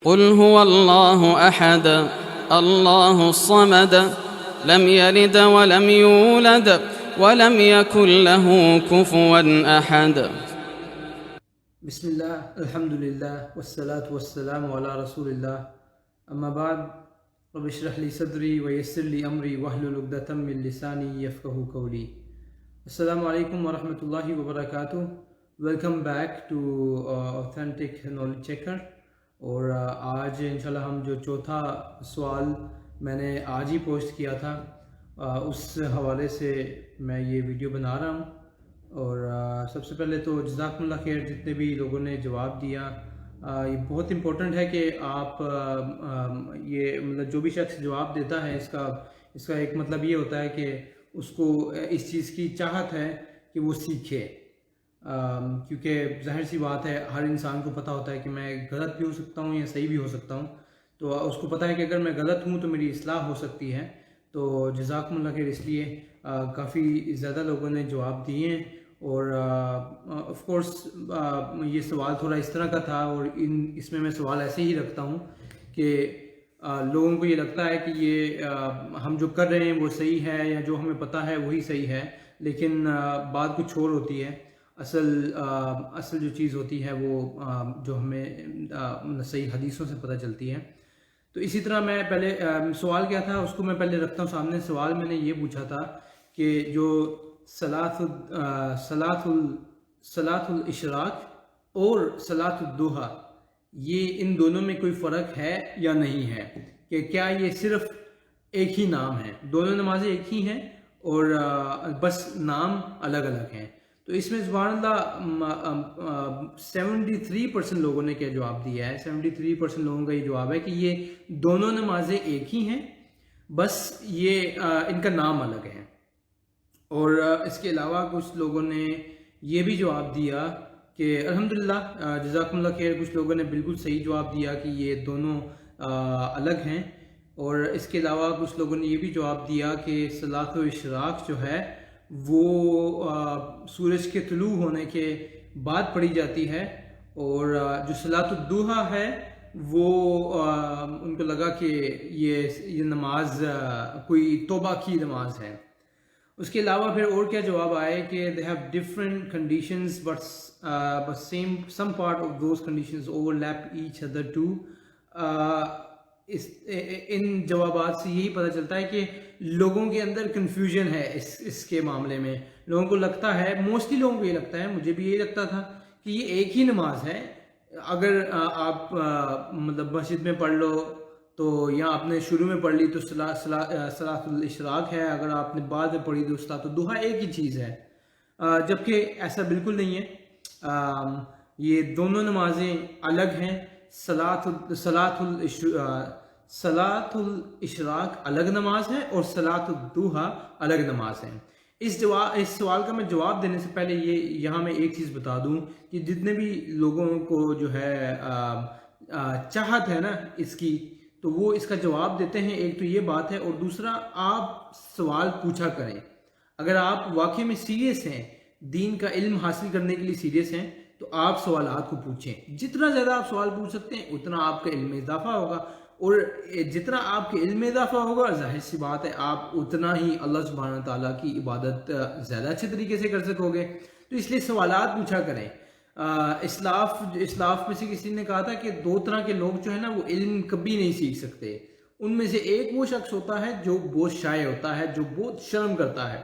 قل هو الله أحد الله الصمد لم يلد ولم يولد ولم يكن له كفوا أحد. بسم اللہ الحمد للہ والصلاة والسلام علی رسول اللہ اما بعد رب اشرح لی صدری ویسر لی امری واحلل عقدۃ من لسانی یفقہوا قولی. السلام علیکم ورحمۃ اللہ وبرکاتہ. Welcome back to authentic knowledge checker. اور آج انشاءاللہ ہم جو چوتھا سوال میں نے آج ہی پوسٹ کیا تھا اس حوالے سے میں یہ ویڈیو بنا رہا ہوں. اور سب سے پہلے تو جزاکم اللہ خیر جتنے بھی لوگوں نے جواب دیا. یہ بہت امپورٹنٹ ہے کہ آپ یہ مطلب جو بھی شخص جواب دیتا ہے اس کا ایک مطلب یہ ہوتا ہے کہ اس کو اس چیز کی چاہت ہے کہ وہ سیکھے. کیونکہ ظاہر سی بات ہے ہر انسان کو پتہ ہوتا ہے کہ میں غلط بھی ہو سکتا ہوں یا صحیح بھی ہو سکتا ہوں. تو اس کو پتہ ہے کہ اگر میں غلط ہوں تو میری اصلاح ہو سکتی ہے. تو جزاکم اللہ خیر. اس لیے کافی زیادہ لوگوں نے جواب دیے ہیں. اور آف کورس یہ سوال تھوڑا اس طرح کا تھا اور اس میں سوال ایسے ہی رکھتا ہوں کہ لوگوں کو یہ لگتا ہے کہ یہ ہم جو کر رہے ہیں وہ صحیح ہے یا جو ہمیں پتہ ہے وہی صحیح ہے, لیکن بات کچھ اور ہوتی ہے. اصل جو چیز ہوتی ہے وہ جو ہمیں صحیح حدیثوں سے پتہ چلتی ہے. تو اسی طرح میں پہلے سوال کیا تھا اس کو میں پہلے رکھتا ہوں سامنے. سوال میں نے یہ پوچھا تھا کہ جو صلاۃ الاشراق اور صلاۃ الضحیٰ یہ ان دونوں میں کوئی فرق ہے یا نہیں ہے, کہ کیا یہ صرف ایک ہی نام ہے, دونوں نمازیں ایک ہی ہیں اور بس نام الگ الگ ہیں. تو اس میں سبحان اللہ 73% لوگوں نے کیا جواب دیا ہے. 73% لوگوں کا یہ جواب ہے کہ یہ دونوں نمازیں ایک ہی ہیں, بس یہ ان کا نام الگ ہے. اور اس کے علاوہ کچھ لوگوں نے یہ بھی جواب دیا کہ الحمدللہ جزاکم اللہ خیر, کچھ لوگوں نے بالکل صحیح جواب دیا کہ یہ دونوں الگ ہیں. اور اس کے علاوہ کچھ لوگوں نے یہ بھی جواب دیا کہ صلاۃ الاشراق جو ہے وہ سورج کے طلوع ہونے کے بعد پڑھی جاتی ہے, اور جو صلاۃ الضحیٰ ہے وہ ان کو لگا کہ یہ نماز کوئی توبہ کی نماز ہے. اس کے علاوہ پھر اور کیا جواب آئے کہ they have different conditions but some part of those conditions overlap each other too. ان جوابات سے یہی پتہ چلتا ہے کہ لوگوں کے اندر کنفیوژن ہے اس کے معاملے میں. لوگوں کو لگتا ہے, موسٹلی لوگوں کو یہ لگتا ہے, مجھے بھی یہ لگتا تھا کہ یہ ایک ہی نماز ہے. اگر آپ مطلب مسجد میں پڑھ لو تو یا آپ نے شروع میں پڑھ لی تو صلاۃ الاشراق ہے, اگر آپ نے بعد میں پڑھی تو صلاۃ الضحیٰ ایک ہی چیز ہے. جبکہ ایسا بالکل نہیں ہے. یہ دونوں نمازیں الگ ہیں. صلاۃ الاشراق الگ نماز ہے اور صلاۃ الضحیٰ الگ نماز ہے. اس سوال کا میں جواب دینے سے پہلے یہاں میں ایک چیز بتا دوں کہ جتنے بھی لوگوں کو جو ہے چاہت ہے نا اس کی, تو وہ اس کا جواب دیتے ہیں. ایک تو یہ بات ہے, اور دوسرا آپ سوال پوچھا کریں. اگر آپ واقعی میں سیریس ہیں, دین کا علم حاصل کرنے کے لیے سیریس ہیں, تو آپ سوالات کو پوچھیں. جتنا زیادہ آپ سوال پوچھ سکتے ہیں اتنا آپ کا علم میں اضافہ ہوگا, اور جتنا آپ کے علم میں اضافہ ہوگا ظاہر سی بات ہے آپ اتنا ہی اللہ سبحانہ تعالیٰ کی عبادت زیادہ اچھے طریقے سے کر سکو گے. تو اس لیے سوالات پوچھا کریں. اسلاف میں سے کسی نے کہا تھا کہ 2 طرح کے لوگ جو ہے نا وہ علم کبھی نہیں سیکھ سکتے. ان میں سے ایک وہ شخص ہوتا ہے جو بہت شائع ہوتا ہے, جو بہت شرم کرتا ہے.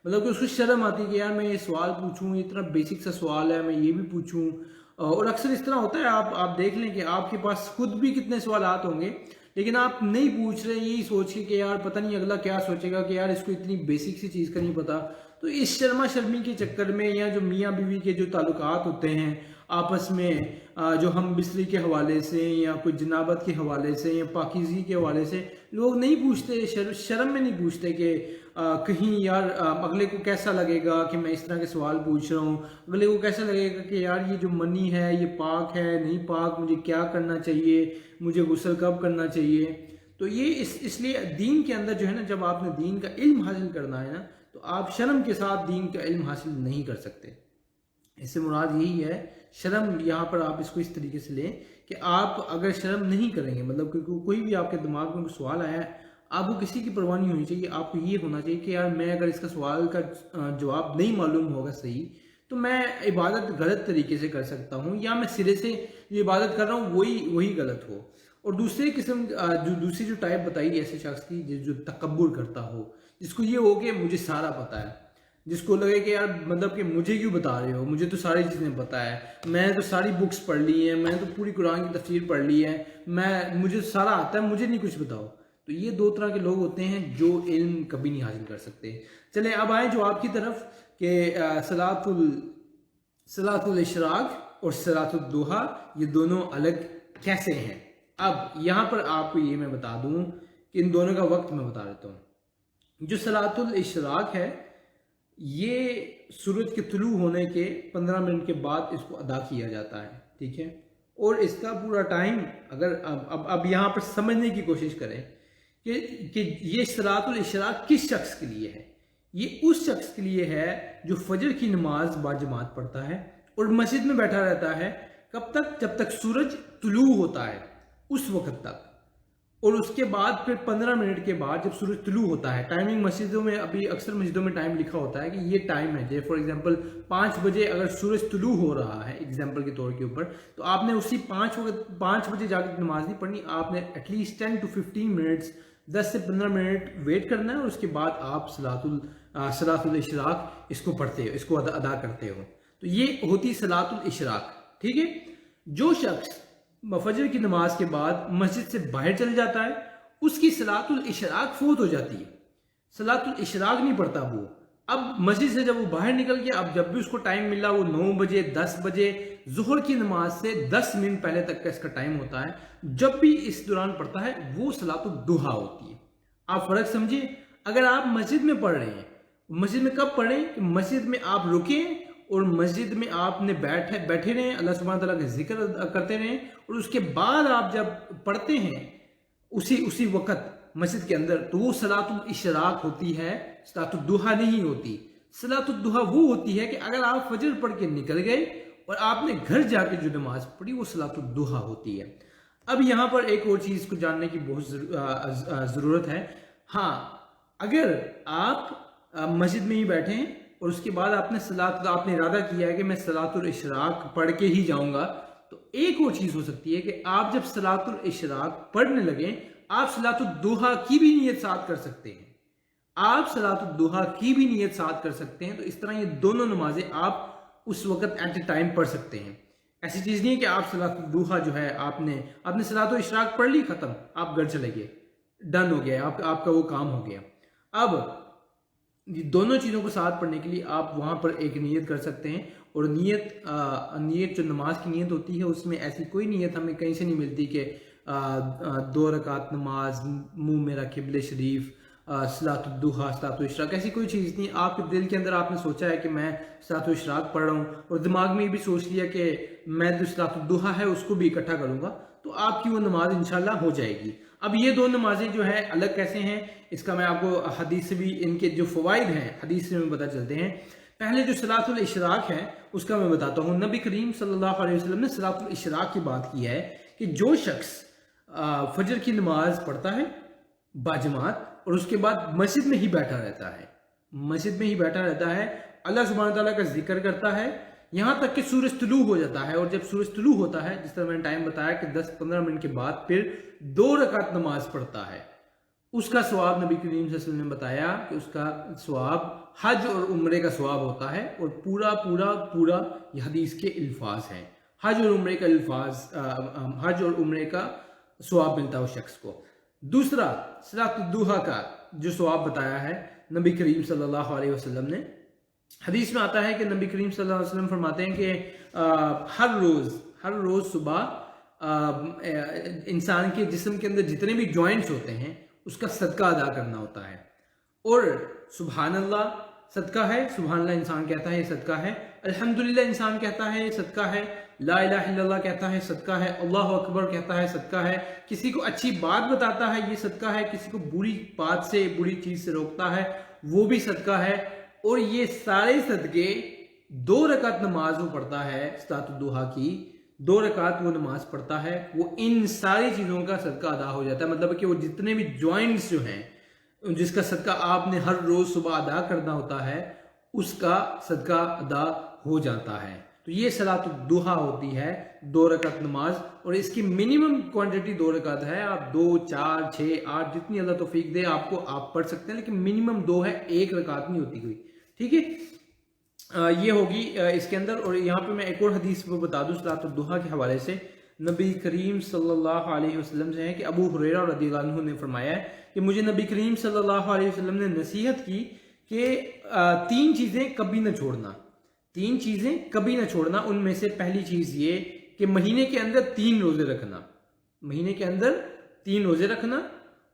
مطلب کہ اس کو شرم آتی ہے کہ یار میں یہ سوال پوچھوں, یہ اتنا بیسک سا سوال ہے, میں یہ بھی پوچھوں. اور اکثر اس طرح ہوتا ہے, آپ دیکھ لیں کہ آپ کے پاس خود بھی کتنے سوالات ہوں گے, لیکن آپ نہیں پوچھ رہے یہی سوچ کے کہ یار پتہ نہیں اگلا کیا سوچے گا, کہ یار اس کو اتنی بیسک سی چیز کا نہیں پتہ. تو اس شرمی کے چکر میں, یا جو میاں بیوی کے جو تعلقات ہوتے ہیں آپس میں, جو ہم بستری کے حوالے سے یا کوئی جنابت کے حوالے سے یا پاکیزگی کے حوالے سے لوگ نہیں پوچھتے, شرم میں نہیں پوچھتے کہ کہیں یار اگلے کو کیسا لگے گا کہ میں اس طرح کے سوال پوچھ رہا ہوں, اگلے کو کیسا لگے گا کہ یار یہ جو منی ہے یہ پاک ہے نہیں پاک, مجھے کیا کرنا چاہیے, مجھے غسل کب کرنا چاہیے. تو یہ اس لیے دین کے اندر جو ہے نا, جب آپ نے دین کا علم حاصل کرنا ہے نا, تو آپ شرم کے ساتھ دین کا علم حاصل نہیں کر سکتے. اس سے مراد یہی ہے شرم، یہاں پر آپ اس کو اس طریقے سے لیں کہ آپ اگر شرم نہیں کریں گے، مطلب کہ کوئی بھی آپ کے دماغ میں کوئی سوال آیا ہے، آپ کو کسی کی پرواہ نہیں ہونی چاہیے، آپ کو یہ ہونا چاہیے کہ یار میں اگر اس کا سوال کا جواب نہیں معلوم ہوگا صحیح تو میں عبادت غلط طریقے سے کر سکتا ہوں، یا میں سرے سے جو عبادت کر رہا ہوں وہی غلط ہو۔ اور دوسری قسم جو ٹائپ بتائی ایسے شخص کی جو تکبر کرتا ہو، جس کو یہ ہو کہ مجھے سارا پتہ ہے، جس کو لگے کہ یار مطلب کہ مجھے کیوں بتا رہے ہو، مجھے تو ساری چیزیں پتہ ہے، میں تو ساری بکس پڑھ لی ہیں، میں تو پوری قرآن کی تفسیر پڑھ لی ہے، مجھے سارا آتا ہے، مجھے نہیں کچھ بتاؤ۔ تو یہ دو طرح کے لوگ ہوتے ہیں جو علم کبھی نہیں حاصل کر سکتے۔ چلیں اب آئیں جواب کی طرف کہ صلاۃ الاشراق اور صلاۃ الضحیٰ یہ دونوں الگ کیسے ہیں۔ اب یہاں پر آپ کو یہ میں بتا دوں کہ ان دونوں کا وقت میں بتا دیتا ہوں۔ جو صلاۃ الاشراق ہے یہ سورج کے طلوع ہونے کے 15 منٹ کے بعد اس کو ادا کیا جاتا ہے، ٹھیک ہے، اور اس کا پورا ٹائم اگر اب یہاں پر سمجھنے کی کوشش کریں کہ یہ صلاۃ الاشراق کس شخص کے لیے ہے۔ یہ اس شخص کے لیے ہے جو فجر کی نماز باجماعت پڑھتا ہے اور مسجد میں بیٹھا رہتا ہے، کب تک؟ جب تک سورج طلوع ہوتا ہے اس وقت تک، اور اس کے بعد پھر 15 منٹ کے بعد جب سورج طلوع ہوتا ہے، ٹائمنگ مسجدوں میں ابھی اکثر مسجدوں میں ٹائم لکھا ہوتا ہے کہ یہ ٹائم ہے، جیسے فار ایگزامپل 5 بجے اگر سورج طلوع ہو رہا ہے ایگزامپل کے طور کے اوپر، تو آپ نے اسی 5 بجے جا کے نماز نہیں پڑھنی، آپ نے ایٹ لیسٹ 10 to 15 منٹس 10 سے 15 منٹ ویٹ کرنا ہے، اور اس کے بعد آپ صلاۃ الاشراق اس کو پڑھتے ہو، اس کو ادا کرتے ہو۔ تو یہ ہوتی صلاۃ الاشراق، ٹھیک ہے۔ جو شخص فجر کی نماز کے بعد مسجد سے باہر چل جاتا ہے اس کی صلاۃ الاشراق فوت ہو جاتی ہے، صلاۃ الاشراق نہیں پڑھتا وہ۔ اب مسجد سے جب وہ باہر نکل گیا، اب جب بھی اس کو ٹائم ملا وہ 9 بجے 10 بجے ظہر کی نماز سے 10 منٹ پہلے تک کا اس کا ٹائم ہوتا ہے، جب بھی اس دوران پڑھتا ہے وہ صلاۃ الضحیٰ ہوتی ہے۔ آپ فرق سمجھیں، اگر آپ مسجد میں پڑھ رہے ہیں، مسجد میں کب پڑھیں کہ مسجد میں آپ رکیں اور مسجد میں آپ نے بیٹھے رہیں، اللہ سبحانہ تعالیٰ کا ذکر کرتے رہیں، اور اس کے بعد آپ جب پڑھتے ہیں اسی وقت مسجد کے اندر، تو وہ صلاۃ الاشراق ہوتی ہے، صلاۃ الضحیٰ نہیں ہوتی۔ صلاۃ الضحیٰ وہ ہوتی ہے کہ اگر آپ فجر پڑھ کے نکل گئے اور آپ نے گھر جا کے جو نماز پڑھی وہ صلاۃ الضحیٰ ہوتی ہے۔ اب یہاں پر ایک اور چیز کو جاننے کی بہت ضرورت ہے۔ ہاں، اگر آپ مسجد میں ہی بیٹھے ہیں اور اس کے بعد آپ نے ارادہ کیا ہے کہ میں صلاۃ الاشراق پڑھ کے ہی جاؤں گا، تو ایک اور چیز ہو سکتی ہے کہ آپ جب صلاۃ الاشراق پڑھنے لگیں آپ صلاۃ الضحیٰ کی بھی نیت ساتھ کر سکتے ہیں، آپ صلاۃ الضحیٰ کی بھی نیت ساتھ کر سکتے ہیں۔ تو اس طرح یہ دونوں نمازیں آپ اس وقت ایٹ اے ٹائم پڑھ سکتے ہیں۔ ایسی چیز نہیں ہے کہ آپ صلاۃ الضحیٰ جو ہے آپ نے صلاۃ الاشراق پڑھ لی، ختم، آپ گھر چلے گئے، ڈن ہو گیا، آپ کا وہ کام ہو گیا۔ اب دونوں چیزوں کو ساتھ پڑھنے کے لیے آپ وہاں پر ایک نیت کر سکتے ہیں، اور نیت جو نماز کی نیت ہوتی ہے اس میں ایسی کوئی نیت ہمیں کہیں سے نہیں ملتی کہ 2 رکعت نماز، منہ میرا قبلہ شریف، صلاۃ الضحیٰ، صلاۃ الاشراق، ایسی کوئی چیز نہیں۔ آپ کے دل کے اندر آپ نے سوچا ہے کہ میں صلاۃ الاشراق پڑھ رہا ہوں، اور دماغ میں یہ بھی سوچ لیا کہ میں جو صلاۃ الضحیٰ ہے اس کو بھی اکٹھا کروں گا، تو آپ کی وہ نماز انشاءاللہ ہو جائے گی۔ اب یہ دو نمازیں جو ہیں الگ کیسے ہیں، اس کا میں آپ کو حدیث سے بھی ان کے جو فوائد ہیں حدیث سے میں پتہ چلتے ہیں۔ پہلے جو صلاۃ الاشراق ہے اس کا میں بتاتا ہوں۔ نبی کریم صلی اللہ علیہ وسلم نے صلاۃ الاشراق کی بات کی ہے کہ جو شخص فجر کی نماز پڑھتا ہے باجماعت اور اس کے بعد مسجد میں ہی بیٹھا رہتا ہے، اللہ سبحانہ تعالیٰ کا ذکر کرتا ہے یہاں تک کہ سورج طلوع ہو جاتا ہے، اور جب سورج طلوع ہوتا ہے جس طرح میں نے ٹائم بتایا کہ 10-15 منٹ کے بعد پھر 2 رکعت نماز پڑھتا ہے، اس کا ثواب نبی کریم صلی اللہ علیہ وسلم نے بتایا کہ اس کا ثواب حج اور عمرے کا ثواب ہوتا ہے، اور پورا یہ حدیث کے الفاظ ہیں، حج اور عمرے کا ثواب ملتا ہے اس شخص کو۔ دوسرا صلاۃ الضحیٰ کا جو ثواب بتایا ہے نبی کریم صلی اللہ علیہ وسلم نے، حدیث میں آتا ہے کہ نبی کریم صلی اللہ علیہ وسلم فرماتے ہیں کہ ہر روز صبح انسان کے جسم کے اندر جتنے بھی جوائنٹس ہوتے ہیں اس کا صدقہ ادا کرنا ہوتا ہے، اور سبحان اللہ صدقہ ہے، سبحان اللہ انسان کہتا ہے یہ صدقہ ہے، الحمدللہ انسان کہتا ہے یہ صدقہ ہے، لا الہ الا اللہ کہتا ہے صدقہ ہے، اللہ اکبر کہتا ہے صدقہ ہے، کسی کو اچھی بات بتاتا ہے یہ صدقہ ہے، کسی کو بری بات سے بری چیز سے روکتا ہے وہ بھی صدقہ ہے، اور یہ سارے صدقے 2 رکعت نماز وہ پڑھتا ہے صلاۃ الضحیٰ کی، 2 رکعت وہ نماز پڑھتا ہے، وہ ان ساری چیزوں کا صدقہ ادا ہو جاتا ہے. مطلب کہ وہ جتنے بھی جوائنٹس جو ہیں جس کا صدقہ آپ نے ہر روز صبح ادا کرنا ہوتا ہے اس کا صدقہ ادا ہو جاتا ہے. تو یہ صلاۃ الضحیٰ ہوتی ہے 2 رکعت نماز، اور اس کی منیمم کوانٹٹی 2 رکعت ہے. آپ 2 4 6 8 جتنی اللہ توفیق دے آپ کو آپ پڑھ سکتے ہیں، لیکن منیمم 2 ہے، 1 رکعت نہیں ہوتی کوئی. ٹھیک ہے، یہ ہوگی اس کے اندر. اور یہاں پہ میں ایک اور حدیث کو بتا دوں صلاۃ الضحیٰ کے حوالے سے. نبی کریم صلی اللہ علیہ وسلم سے ہے کہ ابو ہریرہ رضی اللہ عنہ نے فرمایا ہے کہ مجھے نبی کریم صلی اللہ علیہ وسلم نے نصیحت کی کہ 3 چیزیں کبھی نہ چھوڑنا، 3 چیزیں کبھی نہ چھوڑنا. ان میں سے پہلی چیز یہ کہ مہینے کے اندر 3 روزے رکھنا، مہینے کے اندر 3 روزے رکھنا،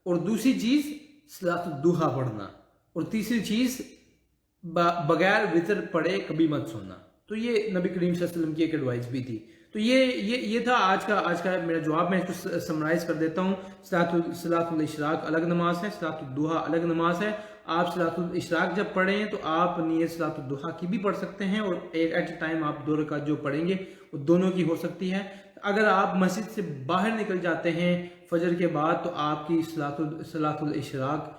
اور دوسری چیز صلاۃ الضحیٰ پڑھنا، اور تیسری چیز بغیر وطر پڑھے کبھی مت سونا. تو یہ نبی کریم صلی اللہ علیہ وسلم کی ایک ایڈوائز بھی تھی. تو یہ تھا آج کا میرا جواب. میں اس کو سمرائز کر دیتا ہوں. صلاۃ الاشراق الگ نماز ہے، صلاۃ الضحیٰ الگ نماز ہے. آپ صلاۃ الاشراق جب پڑھیں تو آپ نیت صلاۃ الضحیٰ کی بھی پڑھ سکتے ہیں، اور ایٹ اے ٹائم آپ 2 رکعت جو پڑھیں گے وہ دونوں کی ہو سکتی ہے. اگر آپ مسجد سے باہر نکل جاتے ہیں فجر کے بعد تو آپ کی صلاۃ الاشراق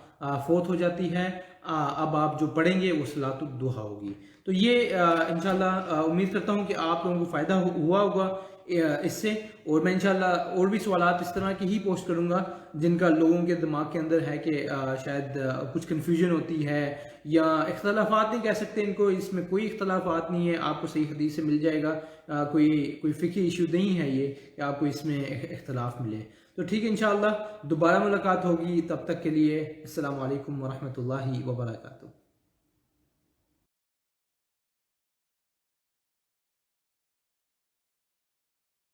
فوت ہو جاتی ہے. اب آپ جو پڑھیں گے وہ صلاۃ الضحیٰ ہوگی. تو یہ انشاءاللہ امید کرتا ہوں کہ آپ لوگوں کو فائدہ ہوا ہوگا اس سے. اور میں انشاءاللہ اور بھی سوالات اس طرح کی ہی پوسٹ کروں گا جن کا لوگوں کے دماغ کے اندر ہے کہ شاید کچھ کنفیوژن ہوتی ہے یا اختلافات نہیں کہہ سکتے ان کو. اس میں کوئی اختلافات نہیں ہے، آپ کو صحیح حدیث سے مل جائے گا. کوئی فقہی ایشو نہیں ہے یہ کہ آپ کو اس میں اختلاف ملے. تو ٹھیک ہے، انشاءاللہ دوبارہ ملاقات ہوگی. تب تک کے لیے السلام علیکم ورحمۃ اللہ وبرکاتہ.